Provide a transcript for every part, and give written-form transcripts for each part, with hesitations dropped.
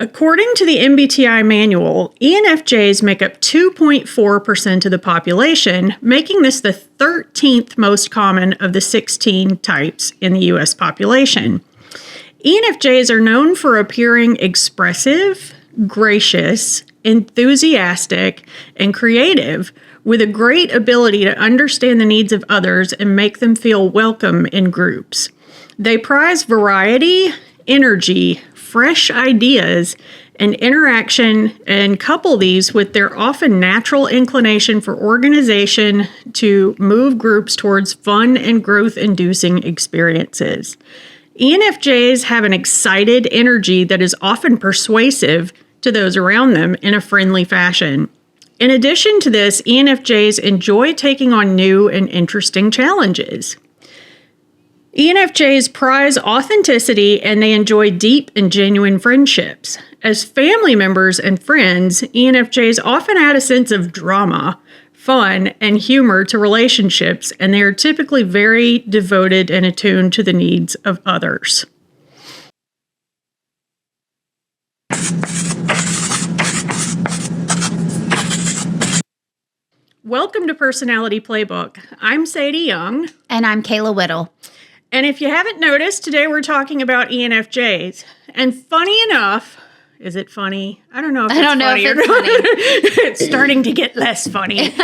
According to the MBTI manual, ENFJs make up 2.4% of the population, making this the 13th most common of the 16 types in the U.S. population. ENFJs are known for appearing expressive, gracious, enthusiastic, and creative, with a great ability to understand the needs of others and make them feel welcome in groups. They prize variety, energy, fresh ideas, and interaction, and couple these with their often natural inclination for organization to move groups towards fun and growth-inducing experiences. ENFJs have an excited energy that is often persuasive to those around them in a friendly fashion. In addition to this, ENFJs enjoy taking on new and interesting challenges. ENFJs prize authenticity and they enjoy deep and genuine friendships. As family members and friends, ENFJs often add a sense of drama, fun, and humor to relationships, and they are typically very devoted and attuned to the needs of others. Welcome to Personality Playbook. I'm Sadie Young. And I'm Kayla Whittle. And if you haven't noticed, today we're talking about ENFJs. And funny enough, is it funny? I don't know if it's funny or not. It's starting to get less funny.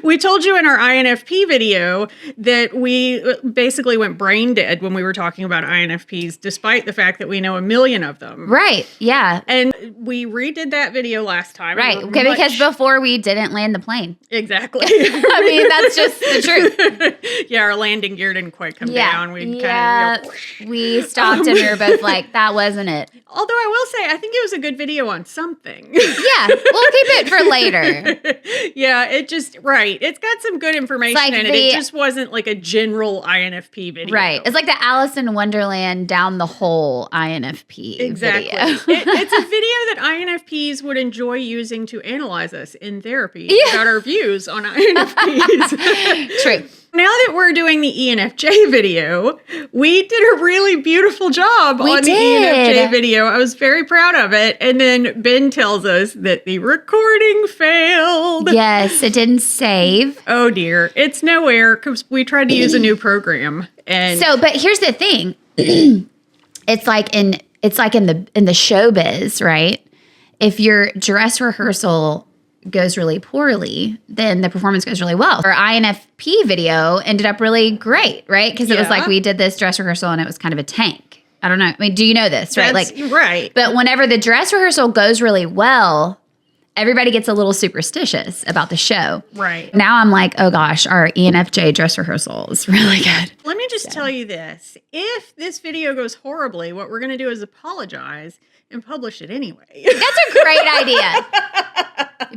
We told you in our INFP video that we basically went brain dead when we were talking about INFPs, despite the fact that we know a million of them. Right, yeah. And we redid that video last time. Right, because before we didn't land the plane. Exactly. I mean, that's just the truth. Yeah, our landing gear didn't quite come down. We we stopped and we were both like, that wasn't it. Although I will say, I think it was a good video on something. Yeah, we'll keep it for later. Yeah, it's got some good information in it. It just wasn't like a general INFP video. Right. It's like the Alice in Wonderland down the hole INFP exactly. video. It's a video that INFPs would enjoy using to analyze us in therapy about our views on INFPs. True. Now that we're doing the ENFJ video, we did a really beautiful job on the ENFJ video. I was very proud of it. And then Ben tells us that the recording failed. Yes, it didn't save. Oh dear. It's nowhere because we tried to use a new program. And but here's the thing. It's like in the showbiz, right? If your dress rehearsal goes really poorly, then the performance goes really well. Our INFP video ended up really great, right? Because it was like we did this dress rehearsal and it was kind of a tank. I don't know. I mean, do you know this, right? Right. But whenever the dress rehearsal goes really well, everybody gets a little superstitious about the show. Right. Now I'm like, oh gosh, our ENFJ dress rehearsal is really good. Let me just tell you this. If this video goes horribly, what we're going to do is apologize and publish it anyway. That's a great idea.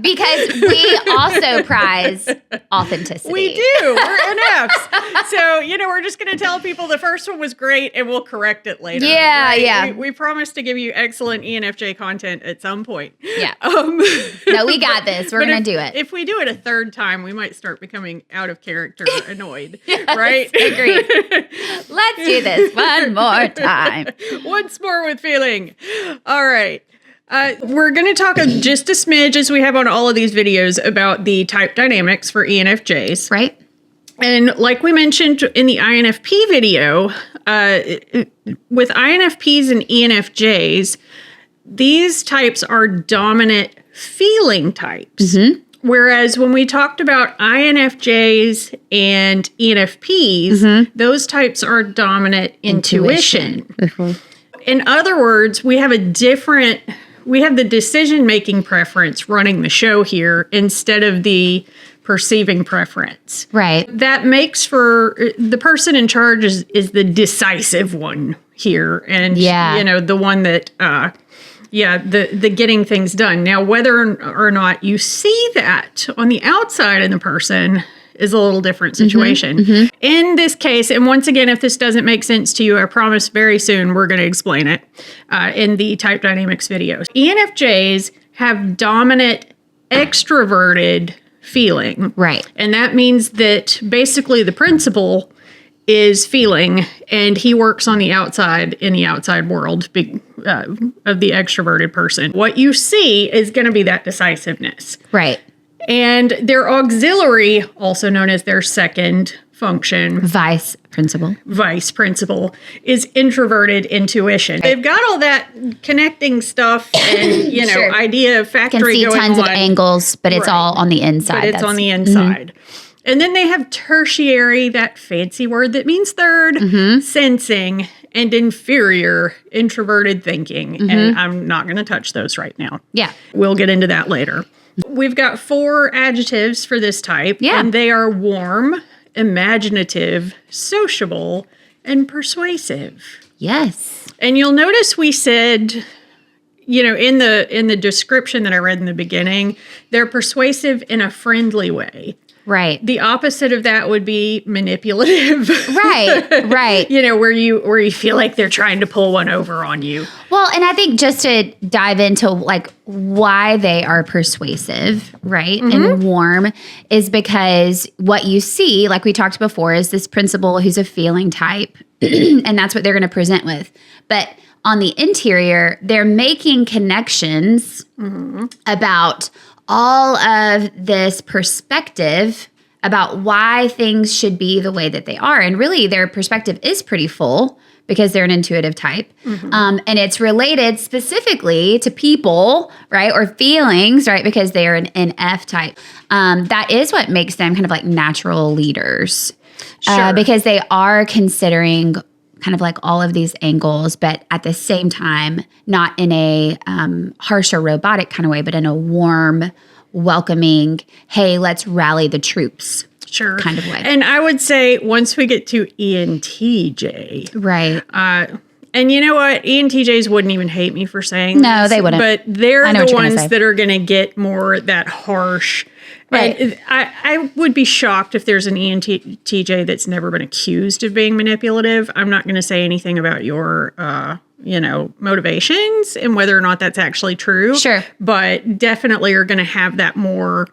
Because we also prize authenticity. We do. We're NFs. So, we're just going to tell people the first one was great and we'll correct it later. Yeah, right? yeah. We promise to give you excellent ENFJ content at some point. Yeah. No, we got this. We're going to do it. If we do it a third time, we might start becoming out of character annoyed. Yes, right? Agreed. Let's do this one more time. Once more with feeling. All right. We're going to talk just a smidge, as we have on all of these videos, about the type dynamics for ENFJs. Right. And like we mentioned in the INFP video, with INFPs and ENFJs, these types are dominant feeling types. Mm-hmm. Whereas when we talked about INFJs and ENFPs, those types are dominant intuition. Mm-hmm. In other words, we have the decision-making preference running the show here instead of the perceiving preference. Right. That makes for the person in charge is the decisive one here. And, the one that, the getting things done. Now, whether or not you see that on the outside of the person is a little different situation. Mm-hmm. In this case, and once again, if this doesn't make sense to you, I promise very soon we're going to explain it in the type dynamics videos. ENFJs have dominant extroverted feeling. Right. And that means that basically the principal is feeling, and he works on the outside in the outside world of the extroverted person. What you see is going to be that decisiveness. Right. And their auxiliary, also known as their second function, Vice principal, is introverted intuition. They've got all that connecting stuff and, sure. idea factory can see going tons on. of angles, but it's all on the inside. But it's on the inside. And then they have tertiary, that fancy word that means third, sensing, and inferior, introverted thinking. And I'm not going to touch those right now. Yeah. We'll get into that later. We've got 4 adjectives for this type. Yeah. And they are warm, imaginative, sociable, and persuasive. Yes. And you'll notice we said, in the description that I read in the beginning, they're persuasive in a friendly way. Right. The opposite of that would be manipulative. Right. Where you feel like they're trying to pull one over on you. Well, and I think just to dive into like why they are persuasive, right, and warm is because what you see, like we talked before, is this principal who's a feeling type, and that's what they're going to present with. But on the interior, they're making connections about all of this perspective about why things should be the way that they are. And really, their perspective is pretty full because they're an intuitive type. And it's related specifically to people, right, or feelings, right, because they are an NF type. That is what makes them kind of like natural leaders. Sure. Because they are considering kind of like all of these angles, but at the same time, not in a harsh or robotic kind of way, but in a warm, welcoming, hey, let's rally the troops kind of way. And I would say once we get to ENTJ. Right. And you know what? ENTJs wouldn't even hate me for saying No, this, they wouldn't. But they're the ones that are going to get more that harsh. Right. And I would be shocked if there's an ENTJ that's never been accused of being manipulative. I'm not going to say anything about your, motivations and whether or not that's actually true. Sure. But definitely are going to have that more,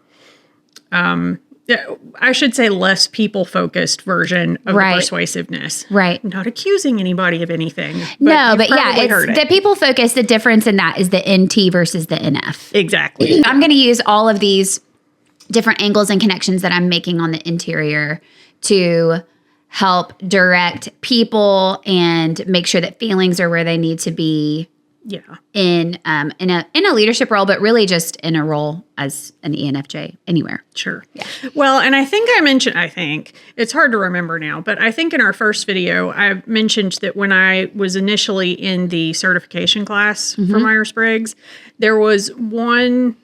I should say less people-focused version of the persuasiveness. Right. Not accusing anybody of anything. But it's the people focus. The difference in that is the NT versus the NF. Exactly. I'm going to use all of these different angles and connections that I'm making on the interior to help direct people and make sure that feelings are where they need to be. Yeah. In a leadership role, but really just in a role as an ENFJ anywhere. Sure. Yeah. Well, and I think it's hard to remember now, but I think in our first video, I mentioned that when I was initially in the certification class for Myers-Briggs, there was one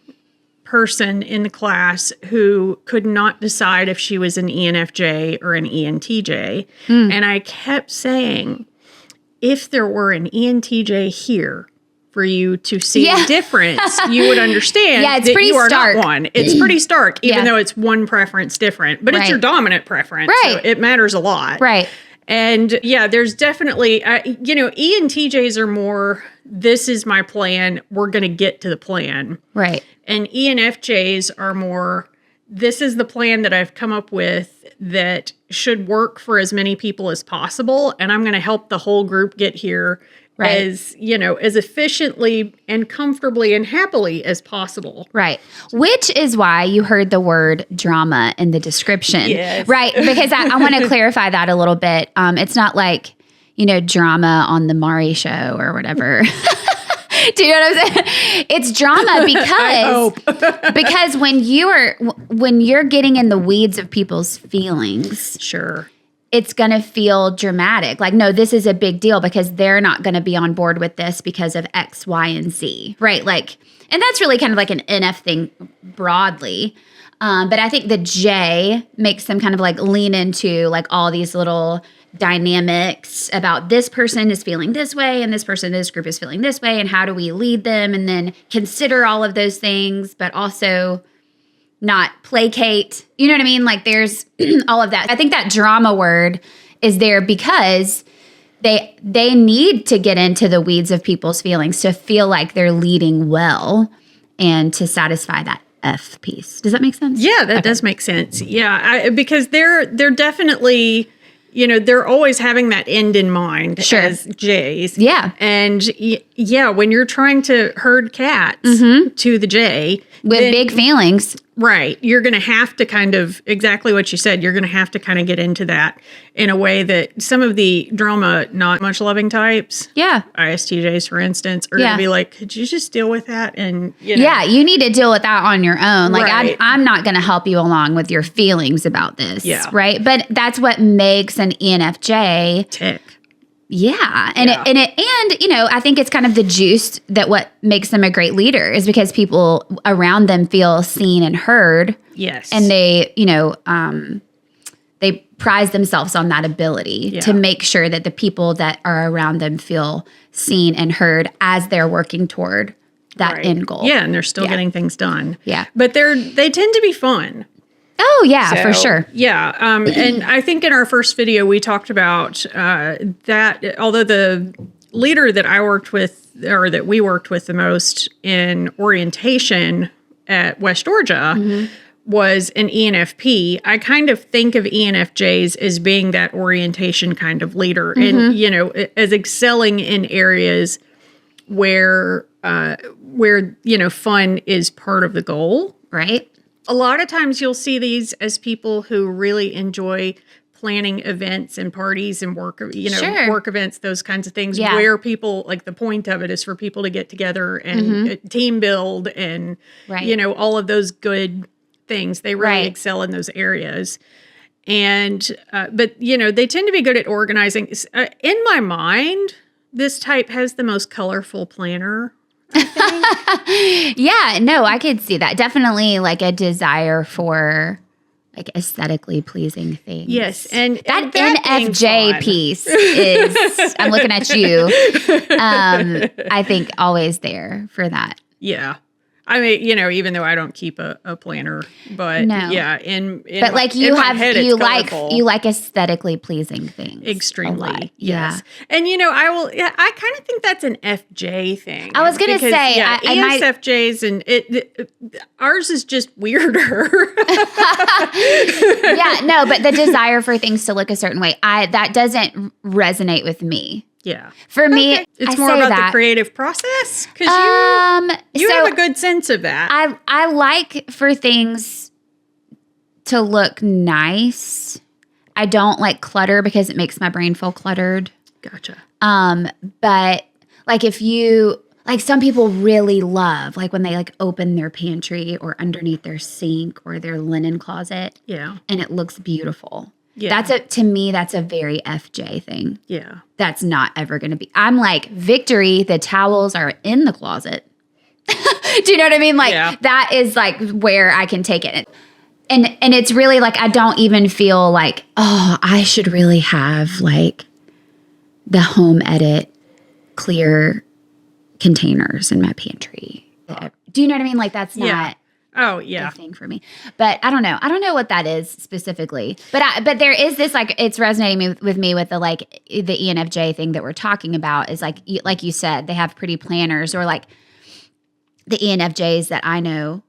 person in the class who could not decide if she was an ENFJ or an ENTJ. And I kept saying, if there were an ENTJ here for you to see a difference, you would understand it's that pretty you are stark. not one. It's pretty stark, even though it's one preference different. But it's your dominant preference, so it matters a lot. Right. And there's definitely, ENTJs are more, this is my plan, we're going to get to the plan. Right. And ENFJs are more, this is the plan that I've come up with that should work for as many people as possible. And I'm going to help the whole group get here as efficiently and comfortably and happily as possible. Right. Which is why you heard the word drama in the description. Yes. Right. Because I want to clarify that a little bit. It's not like, drama on the Maury show or whatever. Do you know what I'm saying? It's drama because when you're getting in the weeds of people's feelings, it's going to feel dramatic. Like, no, this is a big deal because they're not going to be on board with this because of X, Y, and Z, right? Like, and that's really kind of like an NF thing broadly. But I think the J makes them kind of like lean into like all these little dynamics about this person is feeling this way and this group is feeling this way and how do we lead them and then consider all of those things, but also not placate. You know what I mean? Like there's all of that. I think that drama word is there because they need to get into the weeds of people's feelings to feel like they're leading well and to satisfy that F piece. Does that make sense? Yeah, that does make sense. Yeah, because they're definitely they're always having that end in mind as J's. Yeah. And when you're trying to herd cats to the J. With big feelings. Right. You're going to have to kind of, exactly what you said, you're going to have to kind of get into that in a way that some of the drama, not much loving types, ISTJs, for instance, are going to be like, could you just deal with that? And, Yeah, you need to deal with that on your own. Like, Right. I'm not going to help you along with your feelings about this. Yeah. Right. But that's what makes an ENFJ tick. Yeah. And I think it's kind of the juice that what makes them a great leader is because people around them feel seen and heard. Yes. And they, they prize themselves on that ability to make sure that the people that are around them feel seen and heard as they're working toward that end goal. Yeah, and they're still getting things done. Yeah. But they tend to be fun. Oh, yeah, for sure. Yeah. And I think in our first video, we talked about that although the leader that I worked with, or that we worked with the most in orientation at West Georgia, was an ENFP. I kind of think of ENFJs as being that orientation kind of leader and, as excelling in areas where fun is part of the goal. Right. A lot of times you'll see these as people who really enjoy planning events and parties and work events, those kinds of things, where people, like, the point of it is for people to get together and team build and, all of those good things. They really excel in those areas. And, but they tend to be good at organizing. In my mind, this type has the most colorful planner. Yeah, no, I could see that. Definitely like a desire for like aesthetically pleasing things. Yes. And that ENFJ piece is, I'm looking at you, I think always there for that. Yeah. I mean, even though I don't keep a planner, but but like you like aesthetically pleasing things. Extremely. Yes. And I kind of think that's an FJ thing. I was going to say, ESFJs and ours is just weirder. Yeah, no, but the desire for things to look a certain way, that doesn't resonate with me. Yeah. For me, it's more about the creative process because you have a good sense of that. I like for things to look nice. I don't like clutter because it makes my brain feel cluttered. Gotcha. But like if you like some people really love like when they like open their pantry or underneath their sink or their linen closet. Yeah. And it looks beautiful. Yeah. To me, that's a very FJ thing. Yeah. That's not ever going to be. I'm like, victory, the towels are in the closet. Do you know what I mean? Like, that is like where I can take it. And it's really like, I don't even feel like, oh, I should really have like the home edit clear containers in my pantry. Do you know what I mean? Like, that's not. Oh, yeah. The thing for me. But I don't know. I don't know what that is specifically. But there is this, like, it's resonating with me with the, like, the ENFJ thing that we're talking about is, like you said, they have pretty planners, or, like, the ENFJs that I know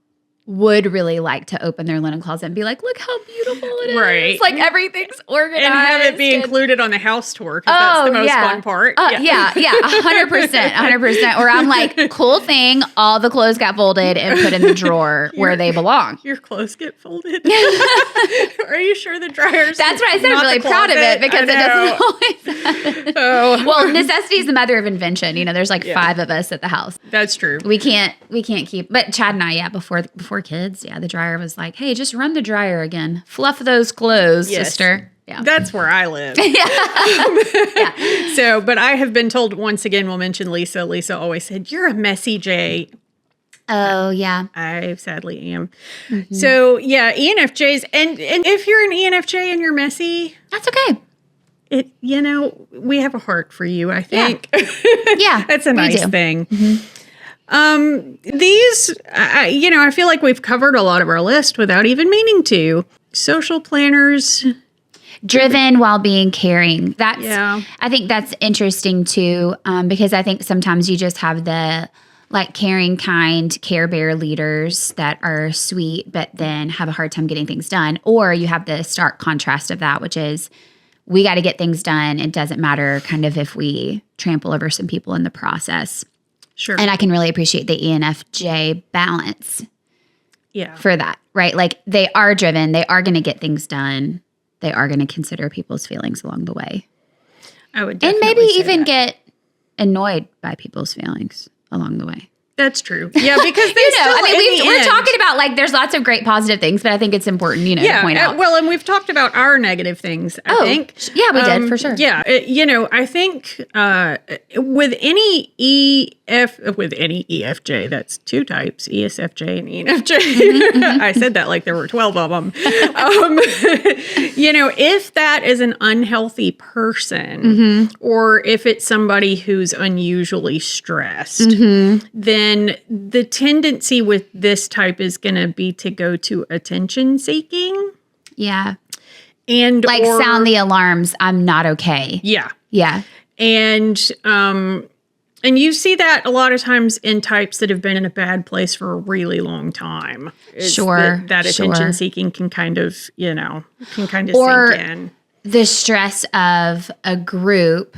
would really like to open their linen closet and be like, look how beautiful it is. Right. Like, everything's organized. And have it be included on the house tour, because that's the most fun part. 100%. 100%. Or I'm like, cool thing, all the clothes got folded and put in the drawer where they belong. Your clothes get folded? Are you sure the dryer's That's what I said. I'm really proud of it because it doesn't always happen. Oh. Well, necessity is the mother of invention. There's like 5 of us at the house. That's true. We can't keep, but Chad and I, before kids, the dryer was like, hey, just run the dryer again. Fluff those clothes, sister. Yeah. That's where I live. So, but I have been told, once again, we'll mention Lisa. Lisa always said, you're a messy J. Oh, yeah. I sadly am. Mm-hmm. So, ENFJs. And if you're an ENFJ and you're messy, that's okay. We have a heart for you, I think. Yeah. That's a nice thing. Mm-hmm. These, I feel like we've covered a lot of our list without even meaning to. Social planners. Driven while being caring. I think that's interesting too, because I think sometimes you just have the like caring, kind, Care Bear leaders that are sweet, but then have a hard time getting things done. Or you have the stark contrast of that, which is we got to get things done. It doesn't matter kind of if we trample over some people in the process. Sure. And I can really appreciate the ENFJ balance Yeah. for that, right? Like they are driven, they are going to get things done. They are going to consider people's feelings along the way. I would And definitely maybe say even that. get annoyed by people's feelings along the way. That's true. Yeah, because they You know, still, I mean, in the we're end- talking about like there's lots of great positive things, but I think it's important, you know, to point out. Well, and we've talked about our negative things, I think. Yeah, we did for sure. Yeah, I think with any EFJ, that's two types, ESFJ and ENFJ. I said that like there were 12 of them. If that is an unhealthy person, or if it's somebody who's unusually stressed, then the tendency with this type is going to be to go to attention seeking. Yeah. And Like sound the alarms. I'm not okay. Yeah. Yeah. And you see that a lot of times in types that have been in a bad place for a really long time. Sure. That attention sure. seeking can kind of, sink in. The stress of a group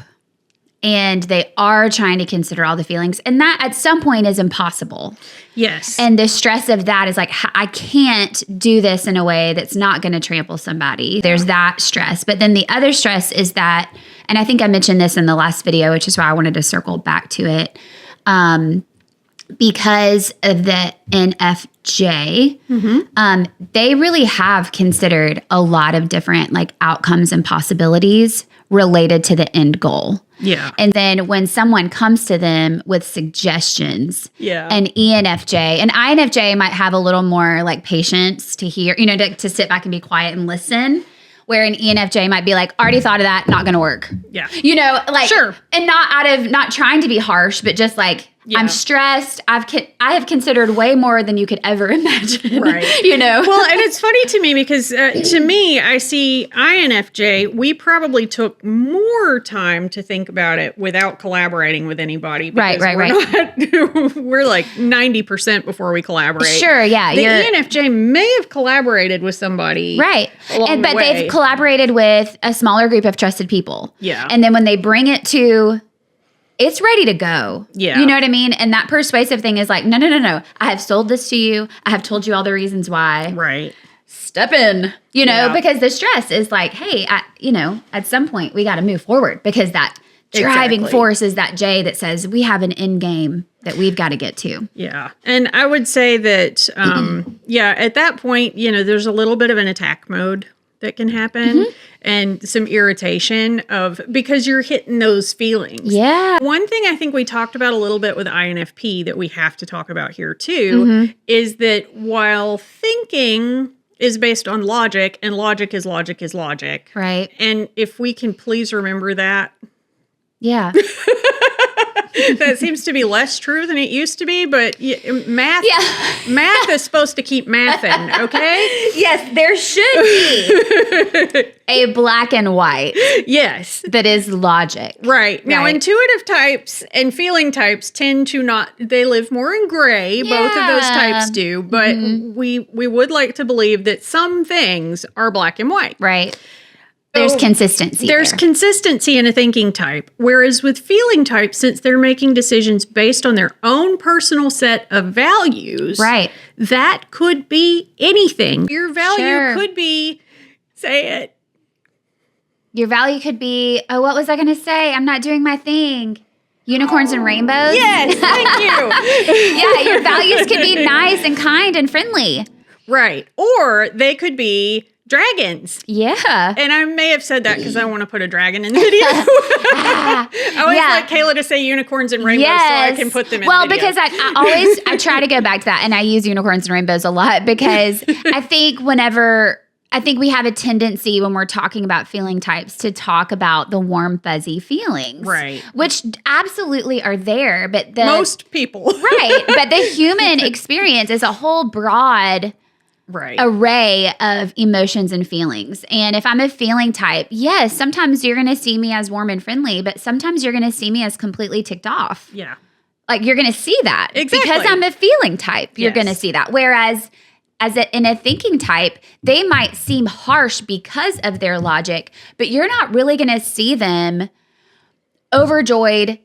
and they are trying to consider all the feelings. And that at some point is impossible. Yes. And the stress of that is like, I can't do this in a way that's not going to trample somebody. There's that stress. But then the other stress is that, and I think I mentioned this in the last video, which is why I wanted to circle back to it. Because of the NFJ, they really have considered a lot of different like outcomes and possibilities related to the end goal. Yeah. And then when someone comes to them with suggestions, an ENFJ, an INFJ might have a little more like patience to hear, to sit back and be quiet and listen. Where an ENFJ might be like, already thought of that, not going to work. Yeah. Sure. And not trying to be harsh, but just like, I'm stressed. I have considered way more than you could ever imagine. Right. Well, and it's funny to me because to me, I see INFJ, we probably took more time to think about it without collaborating with anybody. Right. We're like 90% before we collaborate. Sure, yeah. The ENFJ may have collaborated with somebody. Right. But way. they've collaborated with a smaller group of trusted people. Yeah. And then when they bring it to, it's ready to go. Yeah. You know what I mean? And that persuasive thing is like, no. I have sold this to you. I have told you all the reasons why. Right. Step in, because the stress is like, hey, at some point we got to move forward because that driving force is that J that says we have an end game that we've got to get to. Yeah. And I would say that, at that point, there's a little bit of an attack mode that can happen and some irritation because you're hitting those feelings. Yeah. One thing I think we talked about a little bit with INFP that we have to talk about here too is that while thinking is based on logic and logic is logic is logic. Right. And if we can please remember that. Yeah. That seems to be less true than it used to be, but math is supposed to keep mathin', okay? Yes, there should be a black and white. Yes. That is logic. Right. Now, intuitive types and feeling types tend to they live more in gray. Yeah. Both of those types do, but we would like to believe that some things are black and white. Right. There's consistency. There's consistency in a thinking type. Whereas with feeling types, since they're making decisions based on their own personal set of values, right, that could be anything. Your value could be, say it. Your value could be, what was I going to say? I'm not doing my thing. Unicorns and rainbows? Yes, thank you. Yeah, your values could be nice and kind and friendly. Right. Or they could be dragons. Yeah. And I may have said that because I want to put a dragon in the video. I always like Kayla to say unicorns and rainbows so I can put them in the video. Because I try to go back to that, and I use unicorns and rainbows a lot because I think we have a tendency when we're talking about feeling types to talk about the warm, fuzzy feelings. Right. Which absolutely are there, but most people. Right. But the human experience is a whole broad array of emotions and feelings. And if I'm a feeling type, yes, sometimes you're going to see me as warm and friendly, but sometimes you're going to see me as completely ticked off. Yeah. Like you're going to see that. Exactly. Because I'm a feeling type, you're going to see that. Whereas in a thinking type, they might seem harsh because of their logic, but you're not really going to see them overjoyed,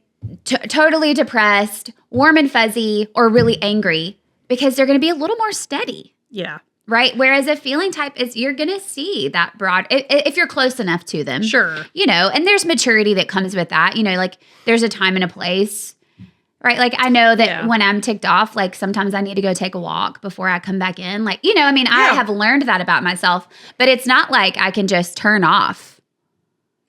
totally depressed, warm and fuzzy, or really angry, because they're going to be a little more steady. Yeah. Right? Whereas a feeling type is, you're going to see that broad, if you're close enough to them. Sure. You know, and there's maturity that comes with that. You know, like there's a time and a place. Right. Like I know that when I'm ticked off, like sometimes I need to go take a walk before I come back in. Like, you know, I mean, I have learned that about myself, but it's not like I can just turn off.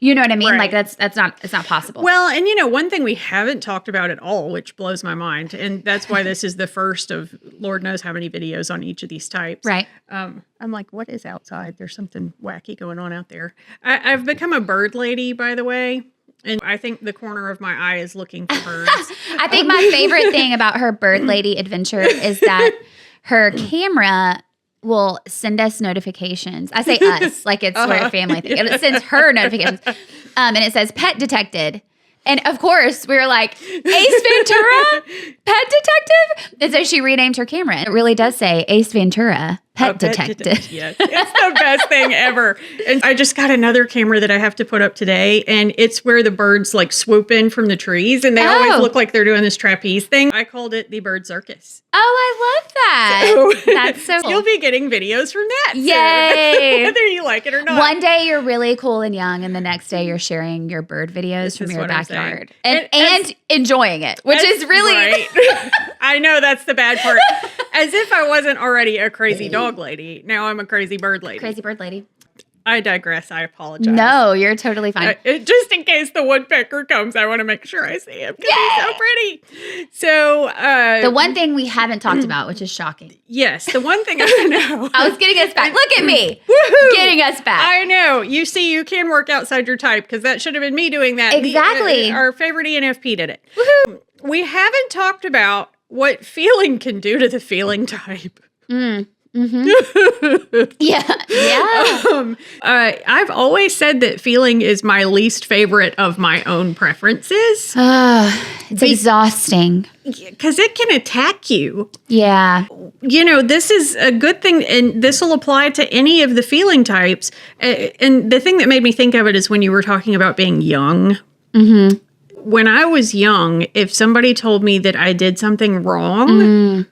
You know what I mean? Right. Like it's not possible. Well, and you know, one thing we haven't talked about at all, which blows my mind, and that's why this is the first of Lord knows how many videos on each of these types. Right. I'm like, what is outside? There's something wacky going on out there. I've become a bird lady, by the way. And I think the corner of my eye is looking for birds. I think my favorite thing about her bird lady adventure is that her camera will send us notifications. I say us, like it's we're a family thing. It sends her notifications. And it says pet detected. And of course, we were like, Ace Ventura, pet detective? And so she renamed her camera. It really does say Ace Ventura, pet detective. Yes, it's the best thing ever. And I just got another camera that I have to put up today. And it's where the birds like swoop in from the trees. And they always look like they're doing this trapeze thing. I called it the bird circus. Oh, I love that. That's so cool. You'll be getting videos from that. Yay. Whether you like it or not. One day you're really cool and young, and the next day you're sharing your bird videos from your backyard and enjoying it, which is really right. I know that's the bad part. As if I wasn't already a crazy dog lady. Now I'm a crazy bird lady. Crazy bird lady. I digress. I apologize. No, you're totally fine. Just in case the woodpecker comes, I want to make sure I see him because he's so pretty. So the one thing we haven't talked about, which is shocking. Yes, the one thing I know. I was getting us back. Look at me. Woohoo! Getting us back. I know. You see, you can work outside your type because that should have been me doing that. Exactly. Our favorite ENFP did it. Woohoo! We haven't talked about what feeling can do to the feeling type. Yeah. I've always said that feeling is my least favorite of my own preferences. It's exhausting. Because it can attack you. Yeah. You know, this is a good thing, and this will apply to any of the feeling types. And the thing that made me think of it is when you were talking about being young. Mm-hmm. When I was young, if somebody told me that I did something wrong,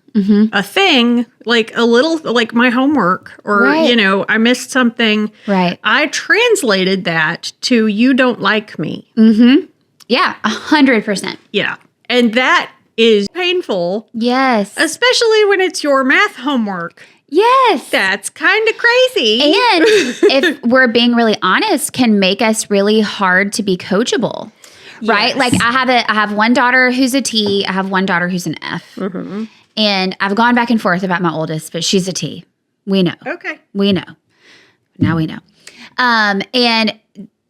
a thing, like a little, like my homework, or, you know, I missed something. Right. I translated that to you don't like me. Mm-hmm. Yeah, 100%. Yeah. And that is painful. Yes. Especially when it's your math homework. Yes. That's kind of crazy. And if we're being really honest, can make us really hard to be coachable. Right? Like I have one daughter who's a T. I have one daughter who's an F. Mm-hmm. And I've gone back and forth about my oldest, but she's a T. We know. Okay. We know. Now we know. And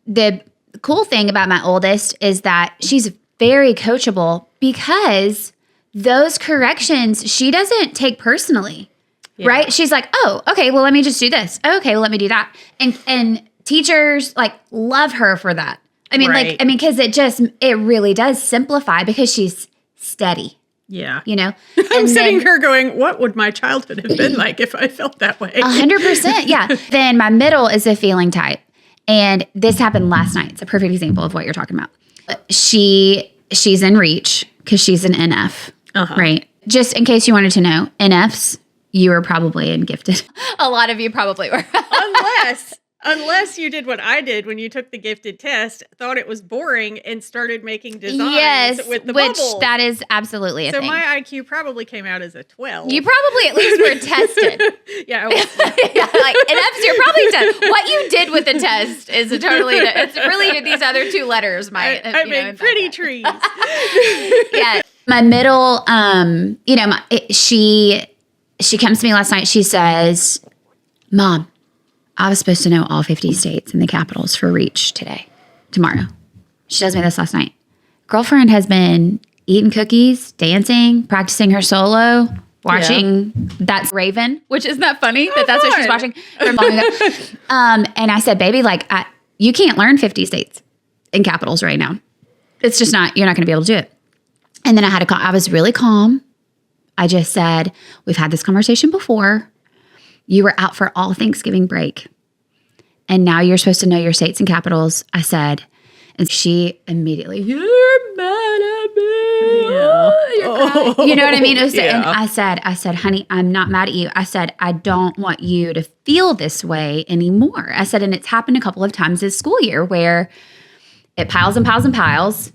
the cool thing about my oldest is that she's very coachable because those corrections she doesn't take personally. Yeah. Right? She's like, oh, okay, well, let me just do this. Okay, well, let me do that. And teachers like love her for that. I mean, because it really does simplify because she's steady. Yeah. You know? I'm sitting here going, what would my childhood have been like if I felt that way? 100%. Yeah. Then my middle is a feeling type. And this happened last night. It's a perfect example of what you're talking about. She's in reach because she's an NF. Right? Just in case you wanted to know, NFs, you were probably in gifted. A lot of you probably were. Unless you did what I did when you took the gifted test, thought it was boring, and started making designs with the bubbles. Which that is absolutely a thing. So my IQ probably came out as a 12. You probably at least were tested. Yeah, I was. Yeah, like NFs, you're probably tested. What you did with the test is it's really these other two letters might. I made pretty trees. Yeah, my middle, she comes to me last night. She says, "Mom, I was supposed to know all 50 states and the capitals for reach tomorrow." She tells me this last night. Girlfriend has been eating cookies, dancing, practicing her solo, watching That's Raven, which isn't that funny that's what she's watching from long ago. And I said, baby, like you can't learn 50 states and capitals right now. It's just not, you're not going to be able to do it. And then I was really calm. I just said, we've had this conversation before. You were out for all Thanksgiving break. And now you're supposed to know your states and capitals. I said, and she immediately, you're mad at me. Yeah. You're crying. You know what I mean? And Yeah. I said, honey, I'm not mad at you. I said, I don't want you to feel this way anymore. I said, and it's happened a couple of times this school year where it piles and piles and piles.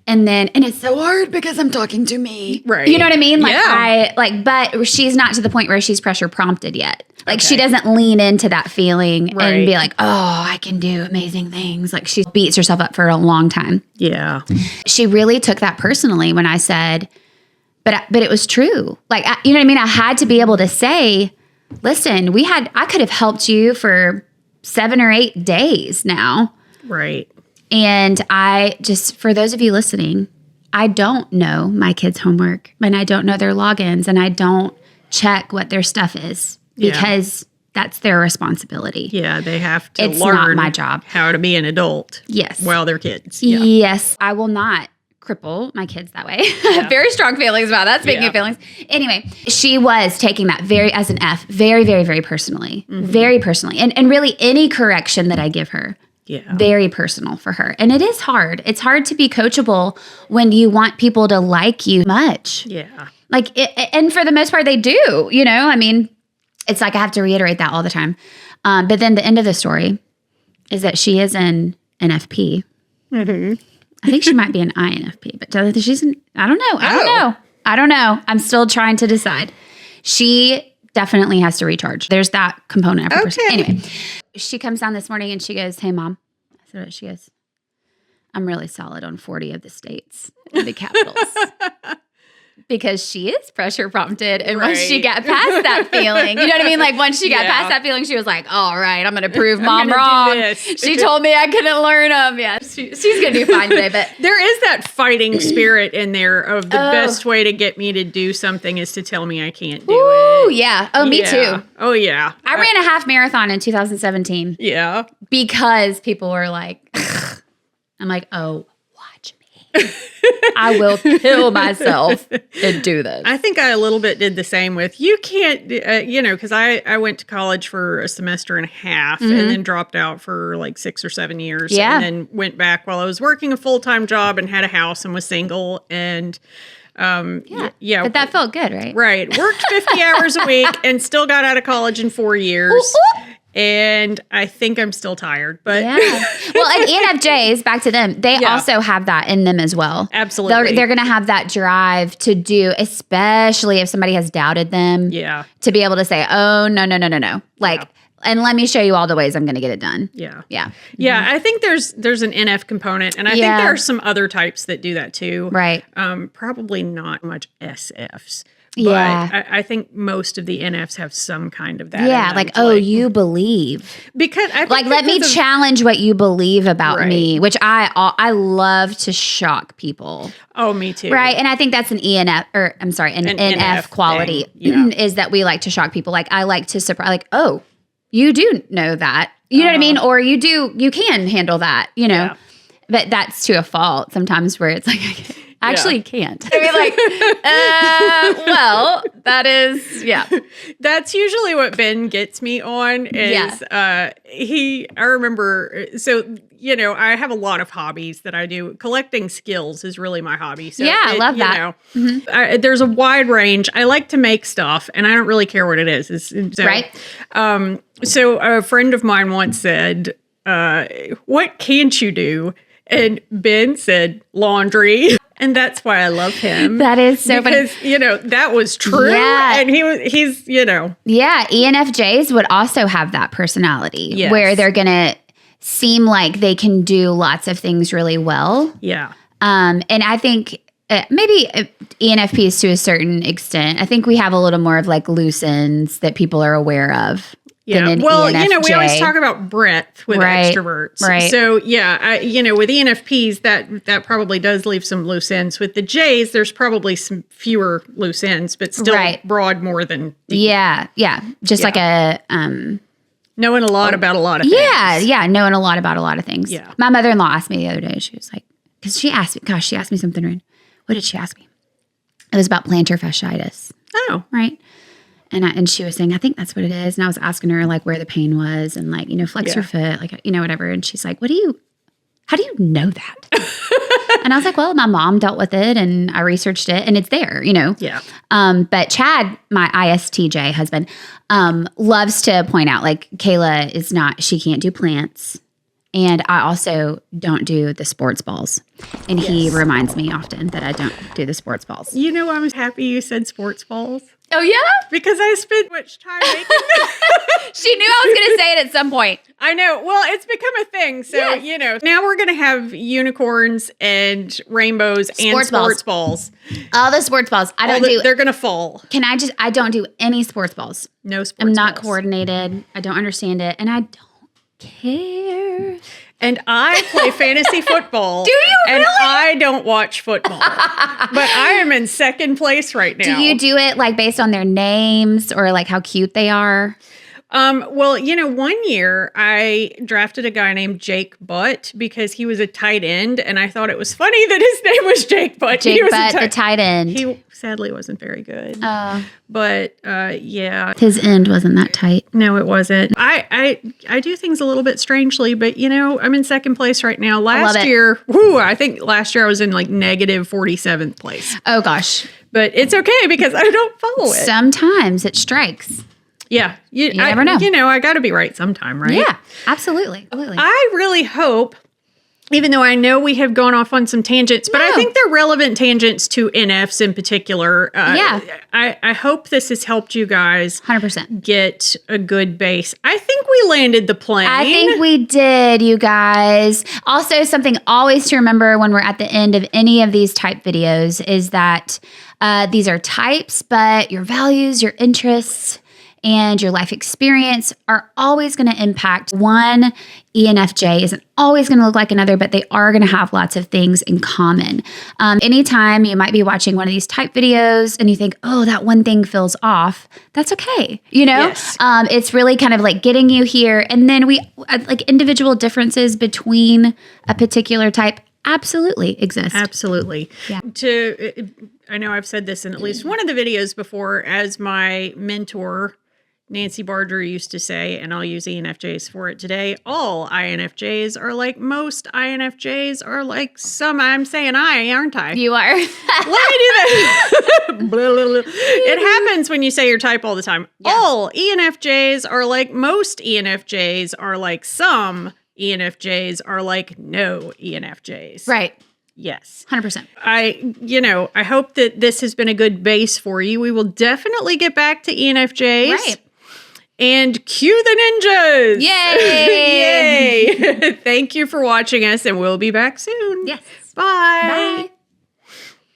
And it's so hard because I'm talking to me. Right. You know what I mean? Like Yeah. but she's not to the point where she's pressure prompted yet. Like she Okay. doesn't lean into that feeling Right. and be like, oh, I can do amazing things. Like she beats herself up for a long time. Yeah. She really took that personally when I said, but it was true. Like, you know what I mean? I had to be able to say, listen, I could have helped you for 7 or 8 days now. Right. And for those of you listening, I don't know my kids' homework and I don't know their logins and I don't check what their stuff is because that's their responsibility. Yeah, they have to It's learn not my job. how to be an adult. Yes. While they're kids. Yeah. Yes. I will not cripple my kids that way. I have very strong feelings about that. Speaking of feelings. Anyway, she was taking that as an F, very, very, very personally. Very personally. And really any correction that I give her. Yeah. Very personal for her. And it is hard. It's hard to be coachable when you want people to like you much. Yeah. Like, and for the most part, they do, you know? I mean, it's like I have to reiterate that all the time. But then the end of the story is that she is an NFP. Mm-hmm. I think she might be an INFP, but I don't know. I'm still trying to decide. She definitely has to recharge. There's that component of her person. Anyway, she comes down this morning and she goes, hey, Mom. I said, she goes, I'm really solid on 40 of the states and the capitals. Because she is pressure prompted. And once she got past that feeling, you know what I mean? Like once she got past that feeling, she was like, all right, I'm going to prove Mom wrong. She told me I couldn't learn them. Yeah, she's going to do fine today. But there is that fighting spirit in there of the best way to get me to do something is to tell me I can't do it. it. Yeah. Oh, me too. Oh, yeah. I ran a half marathon in 2017. Yeah. Because people were like, I'm like, oh, watch me. I will kill myself and do this. I think I a little bit did the same with, you can't, because I went to college for a semester and a half and then dropped out for like 6 or 7 years. Yeah. And then went back while I was working a full-time job and had a house and was single and But that felt good, right? Right. Worked 50 hours a week and still got out of college in 4 years. And I think I'm still tired, but well, and ENFJs, back to them, they also have that in them as well. Absolutely. They're going to have that drive to do, especially if somebody has doubted them. Yeah. To be able to say, oh, no. Like, and let me show you all the ways I'm going to get it done. Yeah. Yeah. Yeah. I think there's an NF component, and I think there are some other types that do that too. Right. Probably not much SFs. Yeah. But I think most of the NFs have some kind of that. Yeah, like, you believe. Because I think like, let me challenge what you believe about me, which I love to shock people. Oh, me too. Right. And I think that's an NF quality is that we like to shock people. Like, I like to surprise, like, oh, you do know that. You know what I mean? Or you can handle that, you know. Yeah. But that's to a fault sometimes where it's like, I actually can't. I mean, like, well, that is, That's usually what Ben gets me on is I remember, so, I have a lot of hobbies that I do. Collecting skills is really my hobby. So I love that. There's a wide range. I like to make stuff, and I don't really care what it is. Right. So a friend of mine once said, what can't you do? And Ben said laundry. And that's why I love him. That is so funny. Because, that was true. Yeah. And he's. Yeah, ENFJs would also have that personality where they're going to seem like they can do lots of things really well. Yeah. And I think maybe ENFPs to a certain extent. I think we have a little more of like loose ends that people are aware of. Yeah. Well, we always talk about breadth with extroverts. Right. So, with ENFPs, that probably does leave some loose ends. With the Js, there's probably some fewer loose ends, but still broad more than deep. Yeah. Yeah. Just like a... knowing a lot about a lot of things. Yeah. Knowing a lot about a lot of things. Yeah. My mother-in-law asked me the other day, she was like, because she asked me something, Rin. What did she ask me? It was about plantar fasciitis. Oh. Right. And she was saying, I think that's what it is. And I was asking her like where the pain was and like, flex your foot, like, whatever. And she's like, how do you know that? And I was like, well, my mom dealt with it and I researched it and it's there, Yeah. But Chad, my ISTJ husband, loves to point out like Kayla she can't do plants. And I also don't do the sports balls. And he reminds me often that I don't do the sports balls. I'm happy you said sports balls. Oh, yeah? Because I spent much time making them. She knew I was going to say it at some point. I know. Well, it's become a thing. So, now we're going to have unicorns and rainbows and sports balls. All the sports balls. They're going to fall. I don't do any sports balls. No sports balls. I'm not balls. Coordinated. I don't understand it. And I don't care. And I play fantasy football. Do you really? And I don't watch football. But I am in second place right now. Do you do it like based on their names or like how cute they are? Well, 1 year I drafted a guy named Jake Butt because he was a tight end, and I thought it was funny that his name was Jake Butt. Jake Butt, the tight end. He sadly wasn't very good. But yeah, his end wasn't that tight. No, it wasn't. I do things a little bit strangely, but I'm in second place right now. Last year, I think last year I was in like negative 47th place. Oh gosh, but it's okay because I don't follow it. Sometimes it strikes. Yeah. You never know. I got to be right sometime, right? Yeah, absolutely. I really hope, even though I know we have gone off on some tangents, but I think they're relevant tangents to NFs in particular. I hope this has helped you guys 100% get a good base. I think we landed the plane. I think we did, you guys. Also, something always to remember when we're at the end of any of these type videos is that these are types, but your values, your interests, and your life experience are always going to impact. One ENFJ isn't always going to look like another, but they are going to have lots of things in common. Anytime you might be watching one of these type videos and you think, oh, that one thing feels off, that's okay. Yes. It's really kind of like getting you here. And then we like individual differences between a particular type absolutely exist. Absolutely. Yeah. I know I've said this in at least one of the videos before, as my mentor, Nancy Barger, used to say, and I'll use ENFJs for it today, all INFJs are like most INFJs are like some. I'm saying aren't I? You are. Let me do that. It happens when you say your type all the time. Yeah. All ENFJs are like most ENFJs are like some ENFJs are like no ENFJs. Right. Yes. 100%. I hope that this has been a good base for you. We will definitely get back to ENFJs. Right. And cue the ninjas. Yay. Yay. Thank you for watching us, and we'll be back soon. Yes. Bye. Bye.